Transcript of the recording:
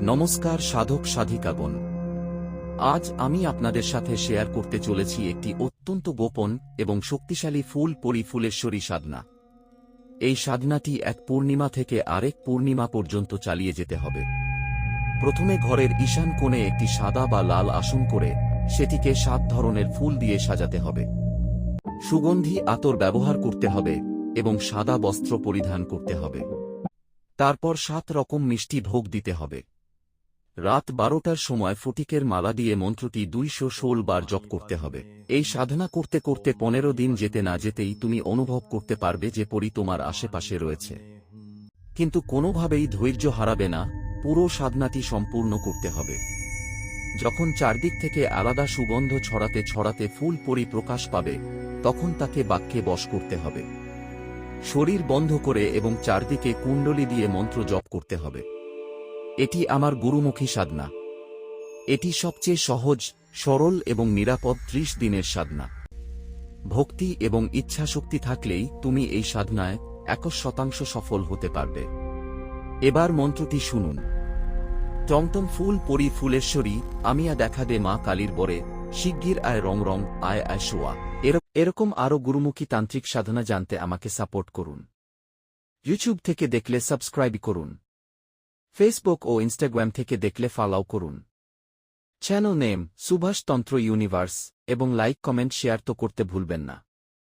নমস্কার সাধক সাধিকাগণ। আজ আমি আপনাদের সাথে শেয়ার করতে চলেছি একটি অত্যন্ত গোপন এবং শক্তিশালী ফুল ফুলেশ্বরী সাধনা। এই সাধনাটি এক পূর্ণিমা থেকে আরেক পূর্ণিমা পর্যন্ত চালিয়ে যেতে হবে। প্রথমে ঘরের ঈশান কোণে একটি সাদা বা লাল আসন করে সেটিকে 7 ধরনের ফুল দিয়ে সাজাতে হবে। সুগন্ধি আতর ব্যবহার করতে হবে এবং সাদা বস্ত্র পরিধান করতে হবে। তারপর 7 রকম মিষ্টি ভোগ দিতে হবে। রাত 12টার সময় ফটিকের মালা দিয়ে মন্ত্রটি 216 বার জপ করতে হবে। এই সাধনা করতে করতে 15 দিন যেতে না যেতেই তুমি অনুভব করতে পারবে যে পরি তোমার আশেপাশে রয়েছে। কিন্তু কোনোভাবেই ধৈর্য হারাবে না, পুরো সাধনাটি সম্পূর্ণ করতে হবে। যখন চারদিক থেকে আলাদা সুগন্ধ ছড়াতে ছড়াতে ফুল পরি প্রকাশ পাবে, তখন তাকে বাক্যে বশ করতে হবে। শরীর বন্ধ করে এবং চারদিকে কুণ্ডলী দিয়ে মন্ত্র জপ করতে হবে। এটি আমার গুরুমুখী সাধনা। এটি সবচেয়ে সহজ, সরল এবং নিরাপদ 30 দিনের সাধনা। ভক্তি এবং ইচ্ছাশক্তি থাকলেই তুমি এই সাধনায় 100% সফল হতে পারবে। এবার মন্ত্রটি শুনুন। টমটম ফুল পরি ফুলেশ্বরী আমিয়া দেখা দে মা কালীর বরে, শিগগির আয় রং রং আয় আয় শোয়া। এরকম আরও গুরুমুখী তান্ত্রিক সাধনা জানতে আমাকে সাপোর্ট করুন। ইউটিউব থেকে দেখলে সাবস্ক্রাইব করুন। ফেসবুক ও ইনস্টাগ্রাম থেকে দেখলে ফলো করুন। চ্যানেল নেম সুভাষ তন্ত্র ইউনিভার্স এবং লাইক কমেন্ট শেয়ার তো করতে ভুলবেন না।